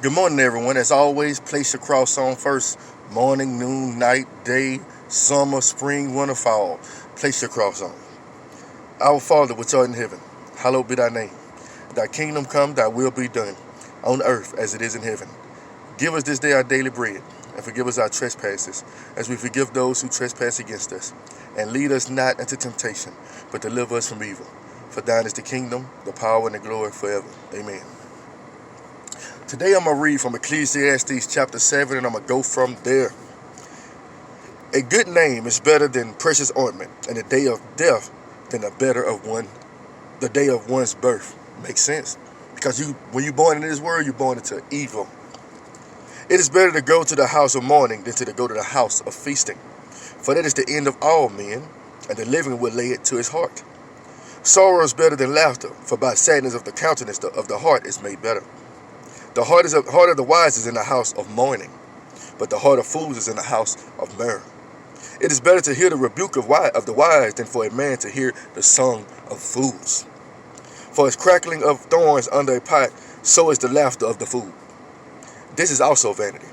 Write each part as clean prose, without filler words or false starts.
Good morning, everyone. As always, place your cross on first. Morning, noon, night, day, summer, spring, winter, fall. Place your cross on. Our Father, which art in heaven, hallowed be thy name. Thy kingdom come, thy will be done, on earth as it is in heaven. Give us this day our daily bread, and forgive us our trespasses, as we forgive those who trespass against us. And lead us not into temptation, but deliver us from evil. For thine is the kingdom, the power, and the glory forever. Amen. Today I'm going to read from Ecclesiastes chapter 7, and I'm going to go from there. A good name is better than precious ointment, and the day of death than the day of one's birth. Makes sense. Because when you're born into this world, you're born into evil. It is better to go to the house of mourning than to go to the house of feasting. For that is the end of all men, and the living will lay it to his heart. Sorrow is better than laughter, for by sadness of the countenance of the heart is made better. The heart of the wise is in the house of mourning, but the heart of fools is in the house of mirth. It is better to hear the rebuke of the wise than for a man to hear the song of fools. For as crackling of thorns under a pot, so is the laughter of the fool. This is also vanity.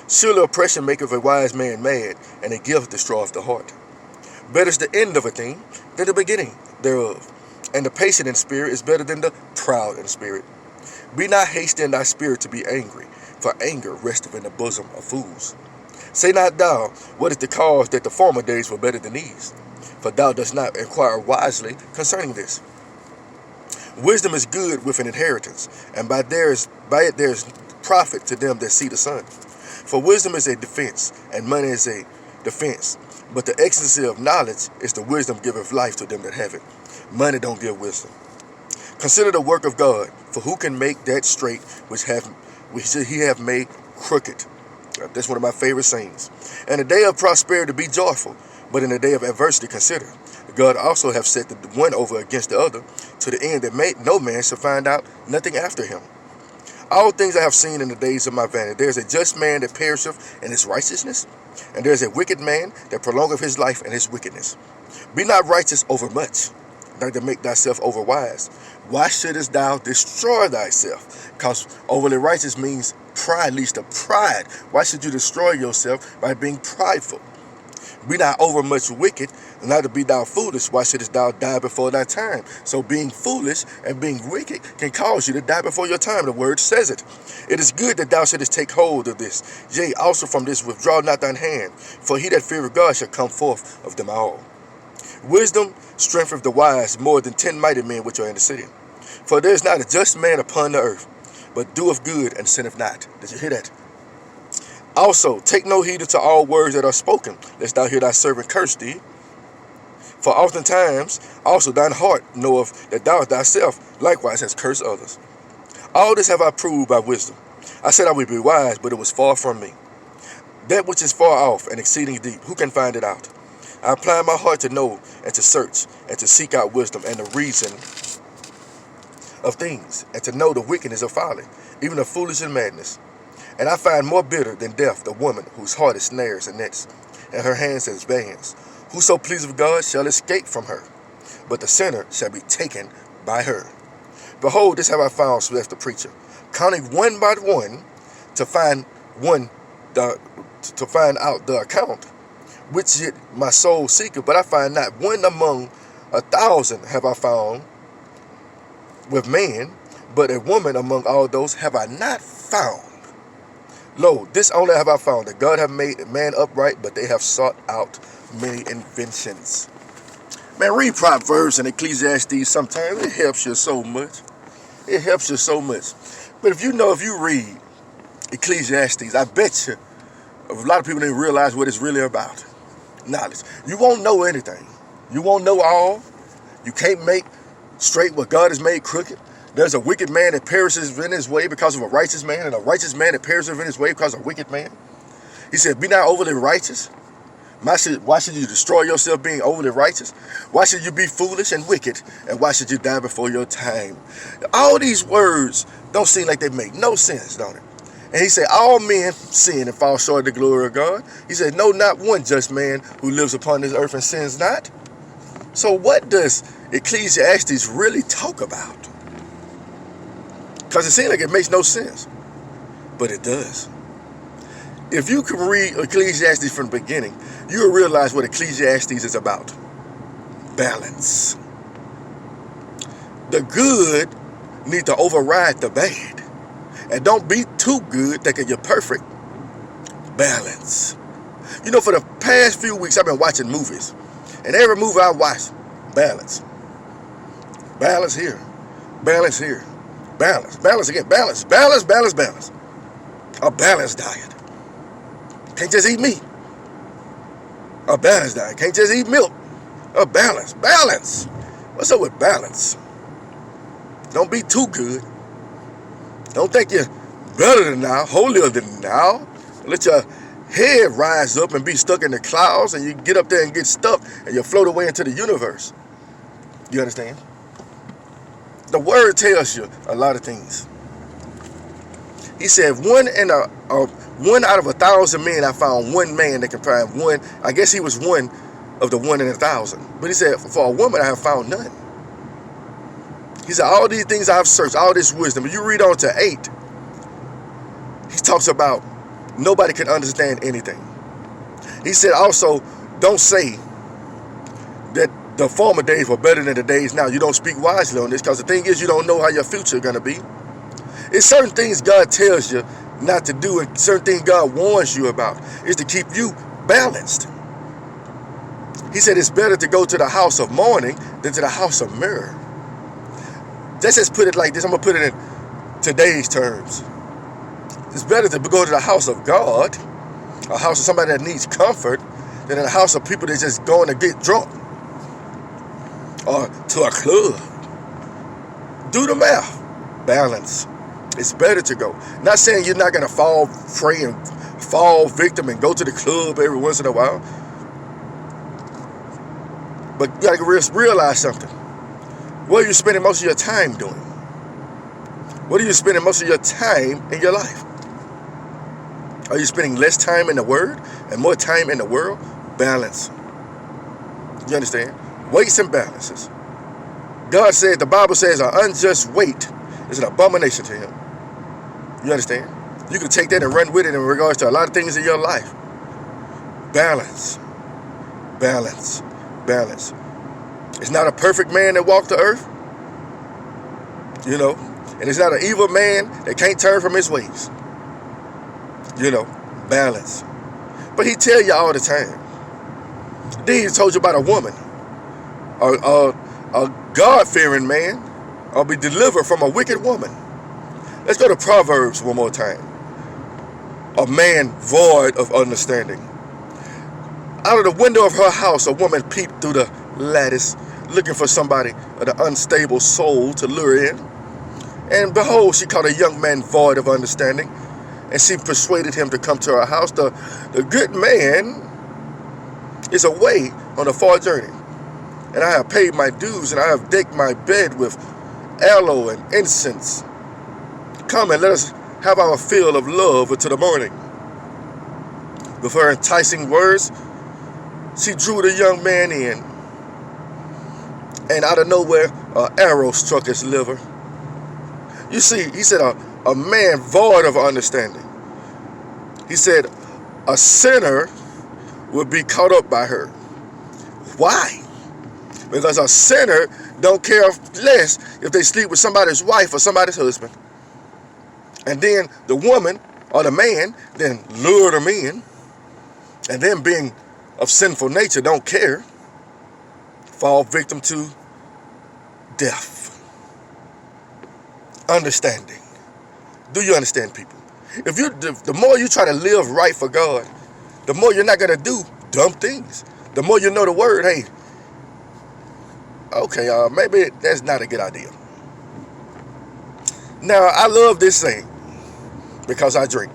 Surely oppression maketh a wise man mad, and a gift destroyeth the heart. Better is the end of a thing than the beginning thereof, and the patient in spirit is better than the proud in spirit. Be not hasty in thy spirit to be angry, for anger resteth in the bosom of fools. Say not thou, what is the cause that the former days were better than these? For thou dost not inquire wisely concerning this. Wisdom is good with an inheritance, and by it there is profit to them that see the sun. For wisdom is a defense, and money is a defense. But the excellency of knowledge is the wisdom giveth life to them that have it. Money don't give wisdom. Consider the work of God, for who can make that straight which he have made crooked? That's one of my favorite sayings. In the day of prosperity be joyful, but in the day of adversity consider. God also hath set the one over against the other, to the end that no man shall find out nothing after him. All things I have seen in the days of my vanity. There is a just man that perisheth in his righteousness, and there is a wicked man that prolongeth his life in his wickedness. Be not righteous over much, not to make thyself overwise. Why shouldest thou destroy thyself? Because overly righteous means pride leads to pride. Why should you destroy yourself by being prideful? Be not overmuch wicked, not to be thou foolish. Why shouldest thou die before thy time? So being foolish and being wicked can cause you to die before your time. The word says it. It is good that thou shouldest take hold of this. Yea, also from this withdraw not thine hand, for he that feareth God shall come forth of them all. Wisdom strengtheneth the wise more than 10 mighty men which are in the city. For there is not a just man upon the earth, but doeth good and sinneth not. Did you hear that? Also, take no heed to all words that are spoken, lest thou hear thy servant curse thee. For oftentimes also thine heart knoweth that thou thyself likewise hast cursed others. All this have I proved by wisdom. I said I would be wise, but it was far from me. That which is far off and exceeding deep, who can find it out? I apply my heart to know and to search and to seek out wisdom and the reason of things, and to know the wickedness of folly, even the foolish and madness. And I find more bitter than death the woman whose heart is snares and nets, and her hands as bands. Whoso pleaseth God shall escape from her, but the sinner shall be taken by her. Behold, this have I found, saith the preacher, counting one by one to find out the account, which yet my soul seeketh, but I find not one among 1,000 have I found with man, but a woman among all those have I not found. Lo, this only have I found, that God hath made man upright, but they have sought out many inventions. Man, read Proverbs and Ecclesiastes sometimes. It helps you so much. It helps you so much. But if you read Ecclesiastes, I bet you a lot of people didn't realize what it's really about. Knowledge. You won't know anything. You won't know all. You can't make straight what God has made crooked. There's a wicked man that perishes in his way because of a righteous man, and a righteous man that perishes in his way because of a wicked man. He said, be not overly righteous. Why should you destroy yourself being overly righteous? Why should you be foolish and wicked? And why should you die before your time? All these words don't seem like they make no sense, don't it? And he said, all men sin and fall short of the glory of God. He said, no, not one just man who lives upon this earth and sins not. So what does Ecclesiastes really talk about? Because it seems like it makes no sense. but it does. If you can read Ecclesiastes from the beginning, you'll realize what Ecclesiastes is about. Balance. The good need to override the bad. And don't be too good thinking you're perfect. Balance. You know, for the past few weeks, I've been watching movies. And every movie I watch, balance. Balance here. Balance here. Balance. Balance again. Balance. Balance, balance, balance. A balanced diet. Can't just eat meat. A balanced diet. Can't just eat milk. A balance. Balance. What's up with balance? Don't be too good. Don't think you're better than now, holier than now. Let your head rise up and be stuck in the clouds, and you get up there and get stuck, and you float away into the universe. You understand? The word tells you a lot of things. He said, one out of 1,000 men, I found one man that can find one. I guess he was one of the 1 in 1,000. But he said, for a woman, I have found none. He said, all these things I have searched, all this wisdom. If you read on to 8, he talks about nobody can understand anything. He said also, don't say that the former days were better than the days now. You don't speak wisely on this, because the thing is, you don't know how your future is going to be. It's certain things God tells you not to do, and certain things God warns you about is to keep you balanced. He said it's better to go to the house of mourning than to the house of mirror. Let's just put it like this. I'm going to put it in today's terms. It's better to go to the house of God, a house of somebody that needs comfort, than in a house of people that just going to get drunk or to a club. Do the math. Balance. It's better to go. Not saying you're not going to fall prey and fall victim and go to the club every once in a while. But you got to realize something. What are you spending most of your time doing? What are you spending most of your time in your life? Are you spending less time in the Word and more time in the world? Balance. You understand? Weights and balances. God said, the Bible says, an unjust weight is an abomination to him. You understand? You can take that and run with it in regards to a lot of things in your life. Balance. Balance. Balance. It's not a perfect man that walked the earth. You know. And it's not an evil man that can't turn from his ways. You know. Balance. But he tell you all the time. Then he told you about a woman. A God-fearing man or be delivered from a wicked woman. Let's go to Proverbs one more time. A man void of understanding. Out of the window of her house, a woman peeped through the lattice, looking for somebody of the unstable soul to lure in. And behold, she caught a young man void of understanding, and she persuaded him to come to her house. The good man is away on a far journey, and I have paid my dues, and I have decked my bed with aloe and incense. Come and let us have our fill of love until the morning. With her enticing words, she drew the young man in, and out of nowhere, an arrow struck his liver. You see, he said a man void of understanding. He said a sinner would be caught up by her. Why? Because a sinner don't care less if they sleep with somebody's wife or somebody's husband. And then the woman or the man then lure them in, and then being of sinful nature, don't care, fall victim to death. Understanding. Do you understand, people? If you, the more you try to live right for God, the more you're not going to do dumb things. The more you know the word, hey, okay, maybe that's not a good idea. Now, I love this saying because I drink.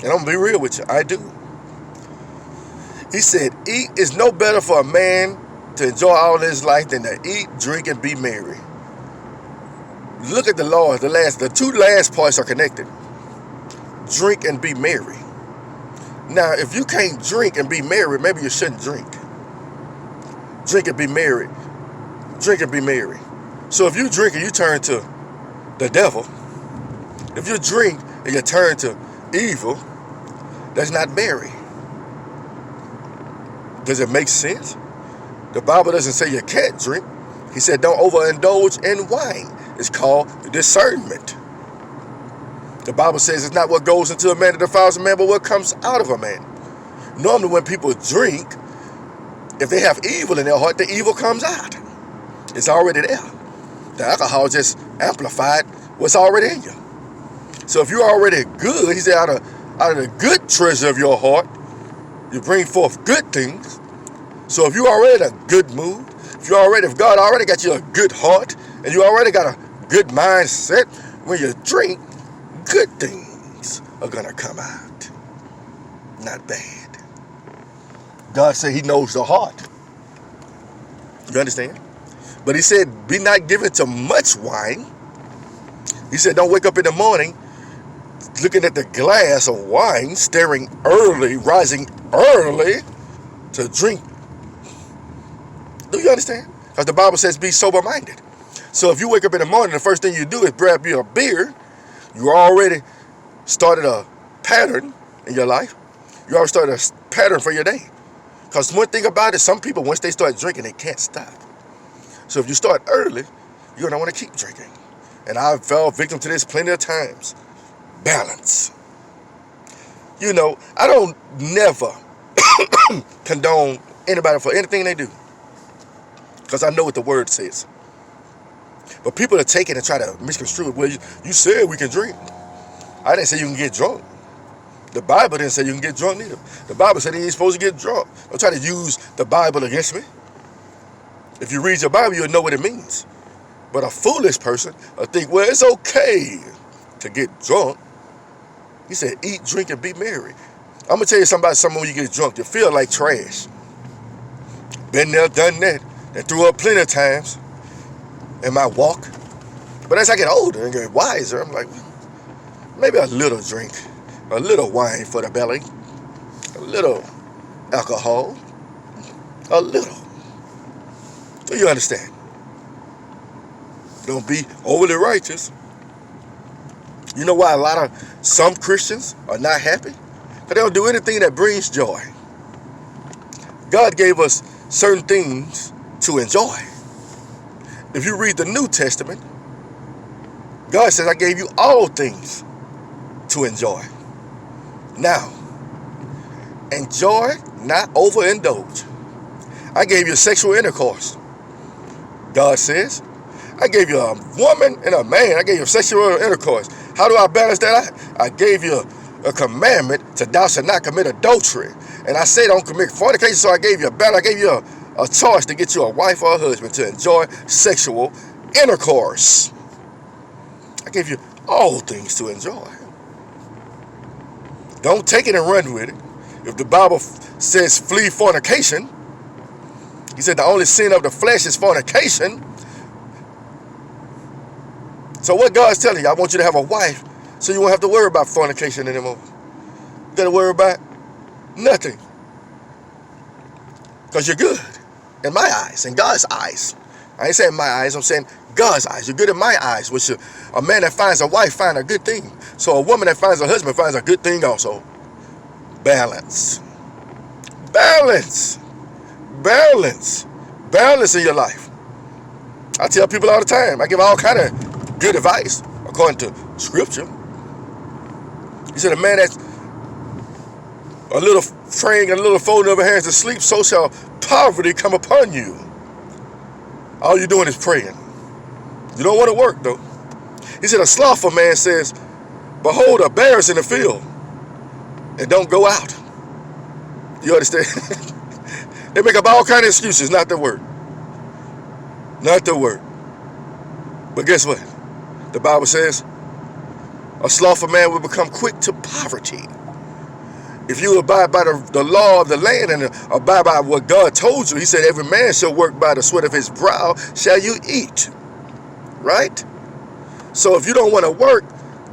And I'm going to be real with you, I do. He said, eat is no better for a man to enjoy all his life than to eat, drink, and be merry. Look at the law. The two last parts are connected. Drink and be merry. Now, if you can't drink and be merry, maybe you shouldn't drink. Drink and be merry. Drink and be merry. So if you drink and you turn to the devil, if you drink and you turn to evil, that's not married. Does it make sense? The Bible doesn't say you can't drink. He said don't overindulge in wine. It's called discernment. The Bible says it's not what goes into a man that defiles a man, but what comes out of a man. Normally when people drink, if they have evil in their heart, the evil comes out. It's already there. The alcohol just amplified what's already in you. So if you're already good, he said out of the good treasure of your heart, you bring forth good things. So if you're already in a good mood, if God already got you a good heart, and you already got a good mindset, when you drink, good things are going to come out. Not bad. God said he knows the heart. You understand? But he said, be not given to much wine. He said, don't wake up in the morning looking at the glass of wine, staring early, rising early to drink. Do you understand? Because the Bible says be sober-minded. So if you wake up in the morning, the first thing you do is grab you a beer. You already started a pattern in your life. You already started a pattern for your day. Because one thing about it, some people, once they start drinking, they can't stop. So if you start early, you're going to want to keep drinking. And I've fell victim to this plenty of times. Balance. You know, I don't never condone anybody for anything they do. Because I know what the word says. But people are taking and try to misconstrue it. Well, you said we can drink. I didn't say you can get drunk. The Bible didn't say you can get drunk neither. The Bible said you ain't supposed to get drunk. Don't try to use the Bible against me. If you read your Bible, you'll know what it means. But a foolish person will think, well, it's okay to get drunk. He said, eat, drink, and be merry. I'm going to tell you something about something when you get drunk. You feel like trash. Been there, done that. And threw up plenty of times in my walk. But as I get older and get wiser, I'm like, maybe a little drink, a little wine for the belly, a little alcohol, a little. Do you understand? Don't be overly righteous. You know why some Christians are not happy? Because they don't do anything that brings joy. God gave us certain things to enjoy. If you read the New Testament, God says, I gave you all things to enjoy. Now, enjoy, not overindulge. I gave you sexual intercourse. God says, I gave you a woman and a man. I gave you sexual intercourse. How do I balance that out? I gave you a commandment to thou shalt not commit adultery. And I say don't commit fornication, so I gave you a balance. I gave you a choice to get you a wife or a husband to enjoy sexual intercourse. I gave you all things to enjoy. Don't take it and run with it. If the Bible says flee fornication, he said the only sin of the flesh is fornication. So what God's telling you, I want you to have a wife so you won't have to worry about fornication anymore. You got to worry about nothing. Because you're good in my eyes, in God's eyes. I ain't saying my eyes, I'm saying God's eyes. You're good in my eyes. Which a man that finds a wife finds a good thing. So a woman that finds a husband finds a good thing also. Balance. Balance. Balance. Balance in your life. I tell people all the time. I give all kind of good advice according to Scripture. He said, a man that's a little praying and a little folding of hands to sleep, so shall poverty come upon you. All you're doing is praying. You don't want to work, though. He said, a slothful man says, behold, a bear's in the field, and don't go out. You understand? They make up all kinds of excuses not to work. Not to work. But guess what? The Bible says, a slothful man will become quick to poverty. If you abide by the law of the land and abide by what God told you, he said, every man shall work by the sweat of his brow, shall you eat. Right? So if you don't want to work,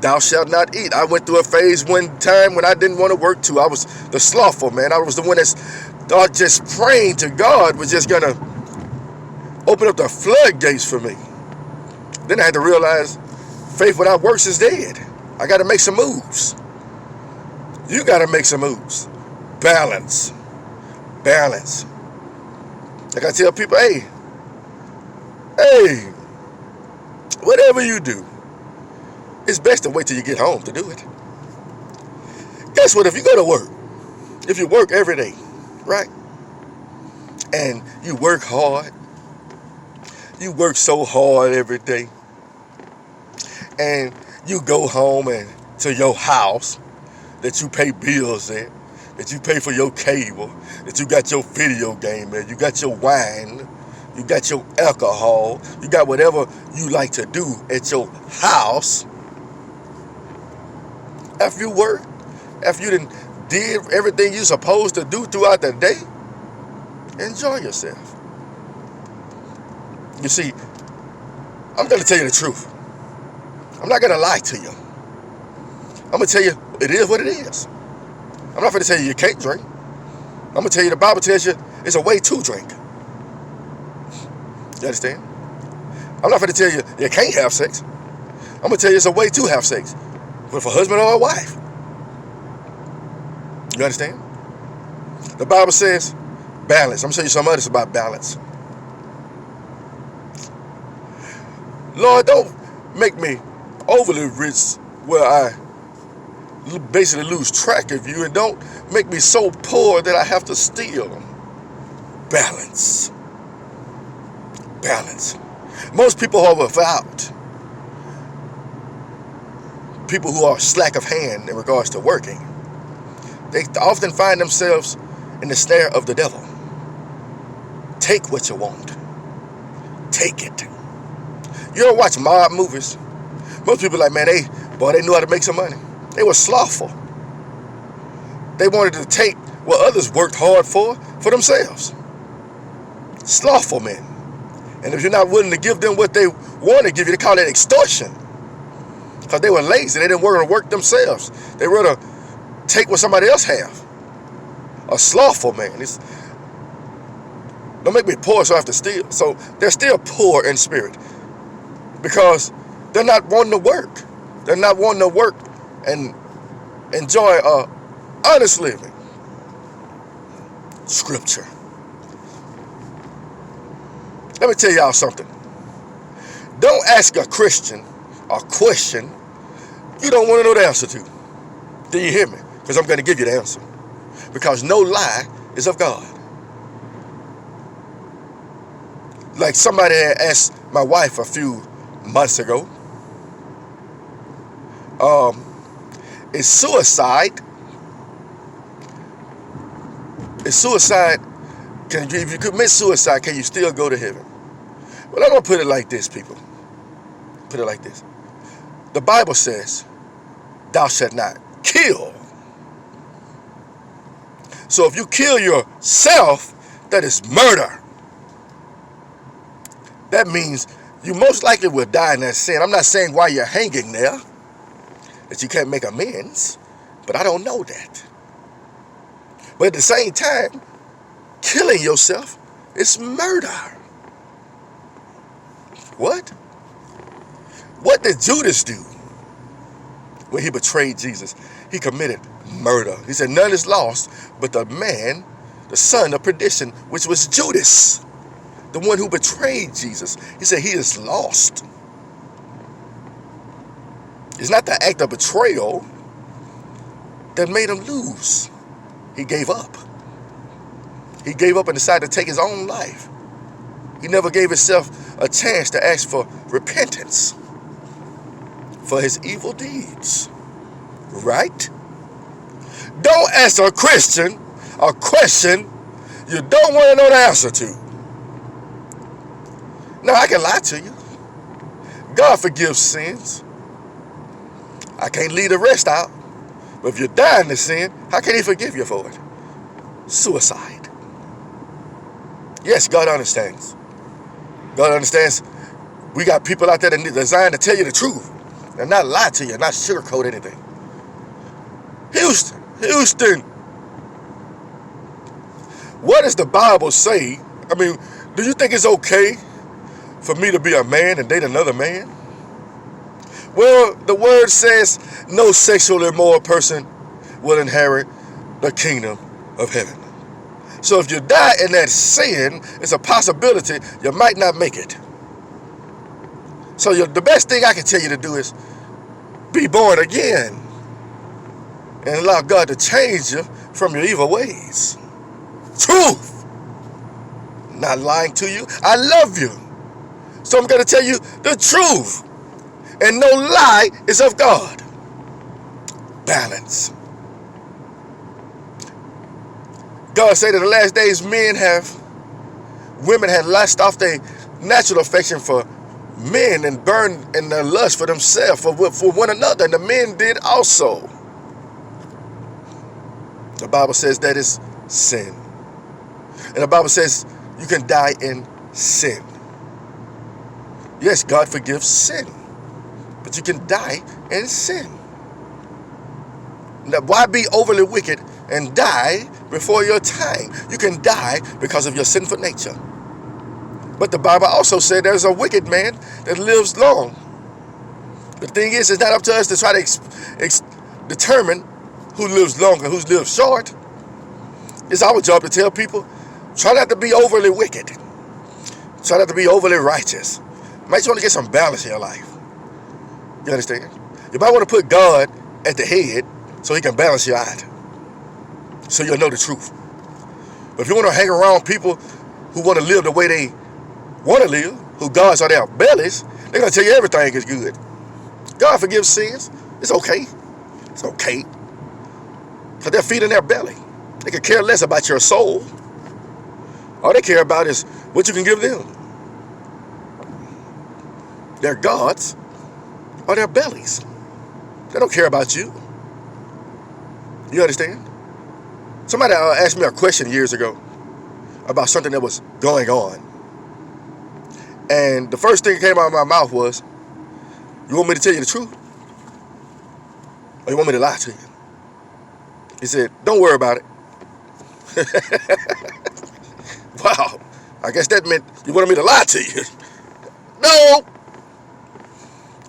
thou shalt not eat. I went through a phase one time when I didn't want to work too. I was the slothful man. I was the one that's thought just praying to God was just going to open up the floodgates for me. Then I had to realize faith without works is dead. I got to make some moves. You got to make some moves. Balance. Balance. Like I tell people, hey, whatever you do, it's best to wait till you get home to do it. Guess what? If you go to work, if you work every day, right? And you work hard, you work so hard every day, and you go home and to your house that you pay bills at, that you pay for your cable, that you got your video game at, you got your wine, you got your alcohol, you got whatever you like to do at your house. After you work, after you did everything you're supposed to do throughout the day, enjoy yourself. You see, I'm going to tell you the truth. I'm not going to lie to you. I'm going to tell you it is what it is. I'm not going to tell you can't drink. I'm going to tell you the Bible tells you it's a way to drink. You understand? I'm not going to tell you you can't have sex. I'm going to tell you it's a way to have sex with a husband or a wife. You understand? The Bible says balance. I'm going to tell you something else about balance. Lord, don't make me overly rich where I basically lose track of you, and don't make me so poor that I have to steal. Balance. Balance. Most people are without. People who are slack of hand in regards to working, they often find themselves in the snare of the devil. Take what you want. Take it. You ever watch mob movies? Most people are like, man, they knew how to make some money. They were slothful. They wanted to take what others worked hard for themselves. Slothful men. And if you're not willing to give them what they want to give you, they call it extortion. Because they were lazy. They didn't want to work themselves. They rather take what somebody else have. A slothful man. Don't make me poor so I have to steal. So they're still poor in spirit. Because they're not wanting to work. They're not wanting to work and enjoy a honest living. Scripture. Let me tell y'all something. Don't ask a Christian a question you don't want to know the answer to. Do you hear me? Because I'm going to give you the answer. Because no lie is of God. Like somebody had asked my wife a few months ago, is suicide, if you commit suicide, can you still go to heaven? Well, I'm going to put it like this, people. Put it like this. The Bible says, thou shalt not kill. So if you kill yourself, that is murder. That means you most likely will die in that sin. I'm not saying why you're hanging there, that you can't make amends, but I don't know that. But at the same time, killing yourself is murder. What? What did Judas do when he betrayed Jesus? He committed murder. He said, none is lost but the man, the son of perdition, which was Judas, the one who betrayed Jesus. He said he is lost. It's not the act of betrayal that made him lose. He gave up. He gave up and decided to take his own life. He never gave himself a chance to ask for repentance for his evil deeds. Right? Don't ask a Christian a question you don't want to know the answer to. Now, I can lie to you. God forgives sins. I can't leave the rest out. But if you die in the sin, how can he forgive you for it? Suicide. Yes, God understands. God understands. We got people out there that are designed to tell you the truth and not lie to you, not sugarcoat anything. Houston. What does the Bible say? I mean, do you think it's okay for me to be a man and date another man? Well, the word says no sexually immoral person will inherit the kingdom of heaven. So if you die in that sin, it's a possibility you might not make it. So the best thing I can tell you to do is be born again and allow God to change you from your evil ways. Truth. Not lying to you. I love you. So I'm going to tell you the truth. And no lie is of God. Balance. God said in the last days women had lost off their natural affection for men and burned in their lust for themselves, for one another, and the men did also. The Bible says that is sin. And the Bible says you can die in sin. Yes, God forgives sin, but you can die in sin. Now, why be overly wicked and die before your time? You can die because of your sinful nature. But the Bible also said there's a wicked man that lives long. The thing is, it's not up to us to try to determine who lives long and who lives short. It's our job to tell people, try not to be overly wicked. Try not to be overly righteous. You might want to get some balance in your life. You understand? You might want to put God at the head so he can balance you out, so you'll know the truth. But if you want to hang around people who want to live the way they want to live, who gods are their bellies, they're going to tell you everything is good. God forgives sins. It's okay. It's okay. Because they're feeding their belly. They can care less about your soul. All they care about is what you can give them. Their gods are their bellies. They don't care about you. You understand? Somebody asked me a question years ago about something that was going on. And the first thing that came out of my mouth was, you want me to tell you the truth? Or you want me to lie to you? He said, don't worry about it. Wow. I guess that meant you wanted me to lie to you. No.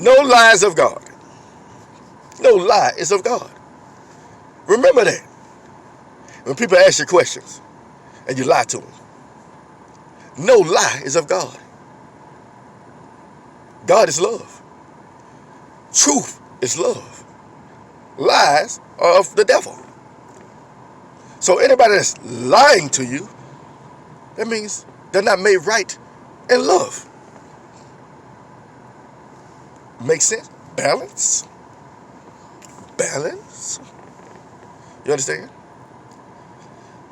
No lies of God. No lie is of God. Remember that. When people ask you questions and you lie to them, no lie is of God. God is love. Truth is love. Lies are of the devil. So anybody that's lying to you, that means they're not made right in love. Makes sense? Balance. Balance. You understand?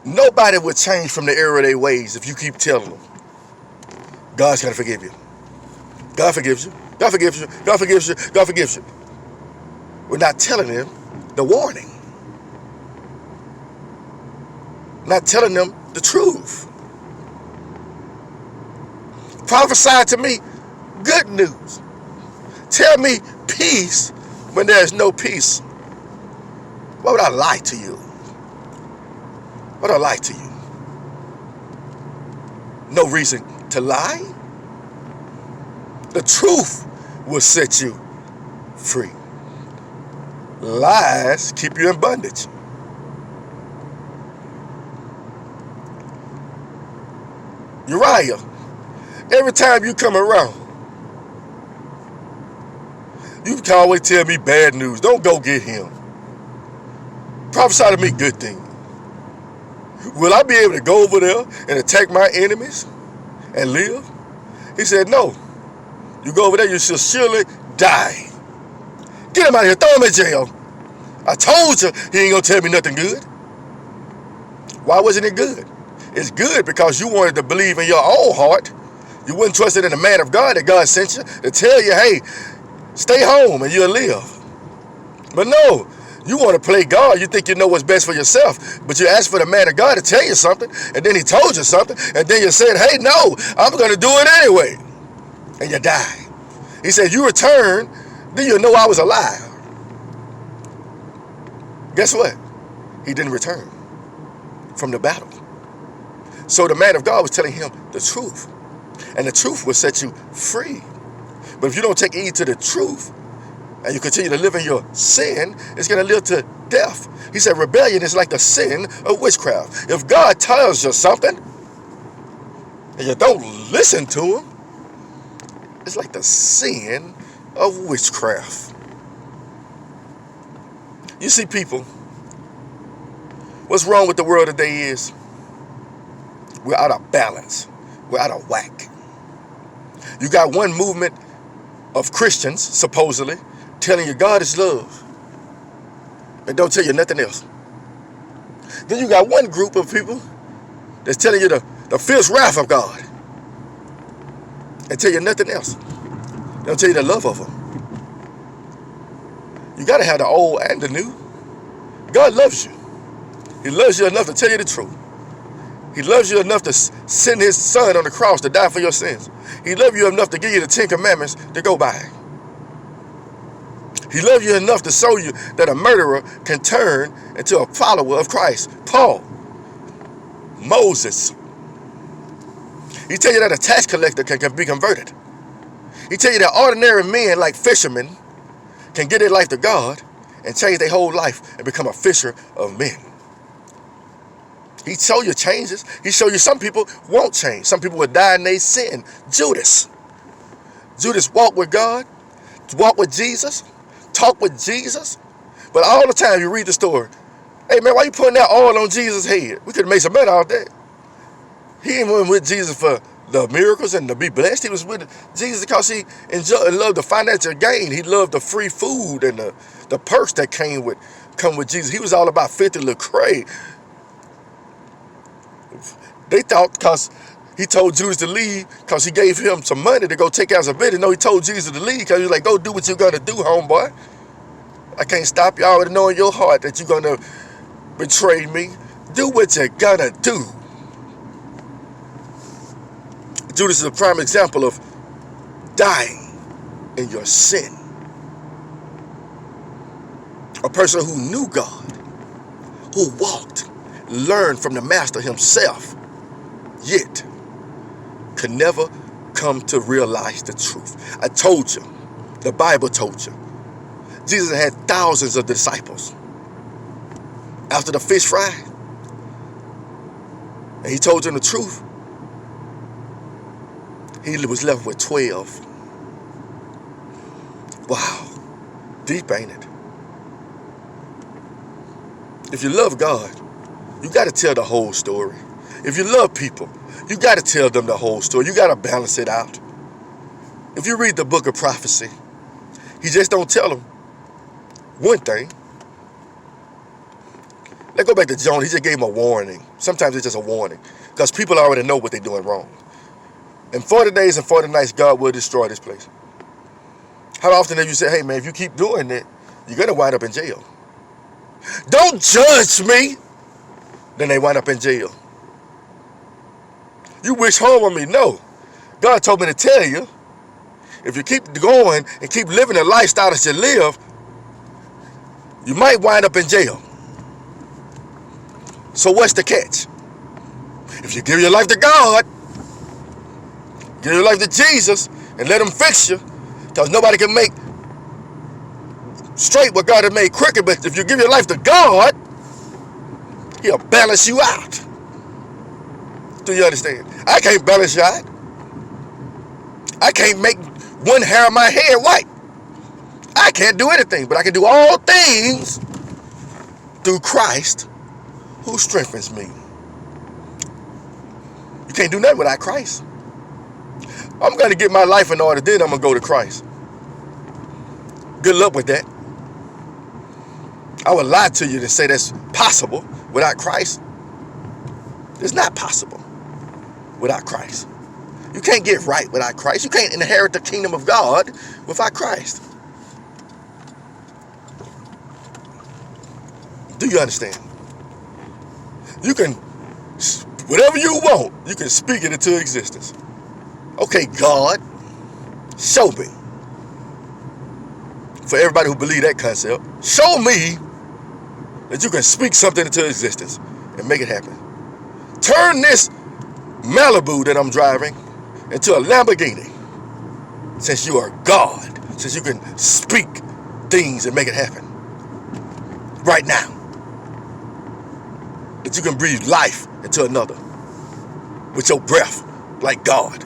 Nobody will change from the error of their ways if you keep telling them, God's going to forgive you. God forgives you. God forgives you. God forgives you. God forgives you. We're not telling them the warning. Not telling them the truth. Prophesy to me good news. Tell me peace when there's no peace. Why would I lie to you? Why would I lie to you? No reason to lie. The truth will set you free. Lies keep you in bondage. Uriah, every time you come around, you can always tell me bad news. Don't go get him. Prophesy to me good things. Will I be able to go over there and attack my enemies and live? He said, no. You go over there, you shall surely die. Get him out of here. Throw him in jail. I told you he ain't going to tell me nothing good. Why wasn't it good? It's good because you wanted to believe in your own heart. You wouldn't trust it in the man of God that God sent you to tell you, hey, stay home and you'll live. But no, you want to play God. You think you know what's best for yourself. But you asked for the man of God to tell you something, and then he told you something, and then you said, hey, no, I'm going to do it anyway. And you die. He said, you return, then you'll know I was alive. Guess what? He didn't return from the battle. So the man of God was telling him the truth. And the truth will set you free. But if you don't take heed to the truth, and you continue to live in your sin, it's going to lead to death. He said rebellion is like the sin of witchcraft. If God tells you something and you don't listen to him, it's like the sin of witchcraft. You see, people, what's wrong with the world today is we're out of balance. We're out of whack. You got one movement of Christians, supposedly, telling you God is love, and don't tell you nothing else. Then you got one group of people that's telling you the fierce wrath of God, and tell you nothing else. They don't tell you the love of him. You got to have the old and the new. God loves you. He loves you enough to tell you the truth. He loves you enough to send his son on the cross to die for your sins. He loves you enough to give you the 10 commandments to go by. He loves you enough to show you that a murderer can turn into a follower of Christ. Paul, Moses. He tell you that a tax collector can be converted. He tell you that ordinary men like fishermen can get their life to God and change their whole life and become a fisher of men. He show you changes. He show you some people won't change. Some people will die in their sin. Judas walked with God, walked with Jesus, talked with Jesus. But all the time you read the story, hey man, why you putting that oil on Jesus' head? We could have made some money out of that. He ain't went with Jesus for the miracles and to be blessed. He was with Jesus because he loved the financial gain. He loved the free food and the perks that come with Jesus. He was all about 50 Lecrae. They thought because he told Judas to leave because he gave him some money to go take out some business. No, he told Jesus to leave because he was like, go do what you're going to do, homeboy. I can't stop you. I already know in your heart that you're going to betray me. Do what you're going to do. Judas is a prime example of dying in your sin. A person who knew God, who walked, learned from the master himself, yet could never come to realize the truth. I told you, the Bible told you, Jesus had thousands of disciples. After the fish fry, and he told them the truth, he was left with 12. Wow, deep, ain't it? If you love God, you got to tell the whole story. If you love people, you got to tell them the whole story. You got to balance it out. If you read the book of prophecy, he just don't tell them one thing. Let's go back to Jonah. He just gave him a warning. Sometimes it's just a warning because people already know what they're doing wrong. In 40 days and 40 nights, God will destroy this place. How often have you said, hey man, if you keep doing it, you're going to wind up in jail? Don't judge me. Then they wind up in jail. You wish harm on me? No. God told me to tell you, if you keep going and keep living the lifestyle that you live, you might wind up in jail. So what's the catch? If you give your life to God, give your life to Jesus, and let him fix you, because nobody can make straight what God has made crooked, but if you give your life to God, he'll balance you out. Do you understand? I can't balance you out. I can't make one hair of my head white. I can't do anything, but I can do all things through Christ who strengthens me. You can't do nothing without Christ. I'm going to get my life in order, then I'm going to go to Christ. Good luck with that. I would lie to you to say that's possible without Christ. It's not possible without Christ. You can't get right without Christ. You can't inherit the kingdom of God without Christ. Do you understand? You can, whatever you want, you can speak it into existence. Okay, God, show me. For everybody who believes that concept, show me that you can speak something into existence and make it happen. Turn this Malibu that I'm driving into a Lamborghini. Since you are God, since you can speak things and make it happen. Right now. That you can breathe life into another with your breath like God.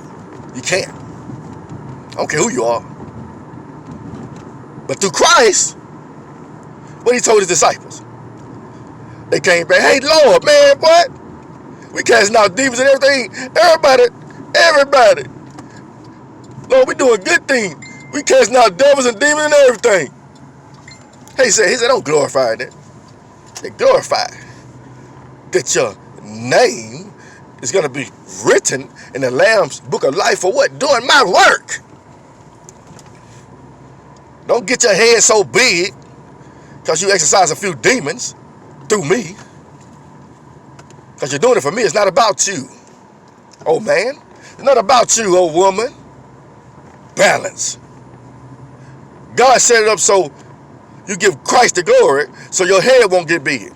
You can't. I don't care who you are. But through Christ, what he told his disciples, they came back, hey Lord, man, what? We casting out demons and everything. Everybody. Lord, we doing good things. We casting out devils and demons and everything. He said, don't glorify that. They glorify that your name is going to be written in the Lamb's book of life for what? Doing my work. Don't get your head so big because you exercise a few demons through me. Because you're doing it for me. It's not about you, oh man. It's not about you, oh woman. Balance. God set it up so you give Christ the glory so your head won't get big.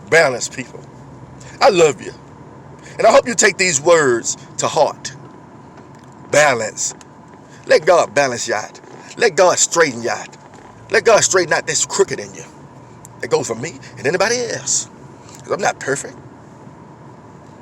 Balance, people. I love you. And I hope you take these words to heart. Balance. Let God balance you out. Let God straighten you out. Let God straighten out this crooked in you. That goes for me and anybody else. Because I'm not perfect.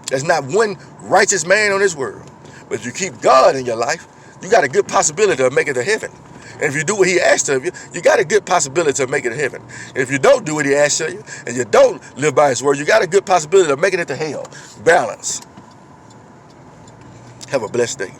There's not one righteous man on this world. But if you keep God in your life, you got a good possibility of making it to heaven. And if you do what he asked of you, you got a good possibility of making it to heaven. And if you don't do what he asked of you, and you don't live by his word, you got a good possibility of making it to hell. Balance. Have a blessed day.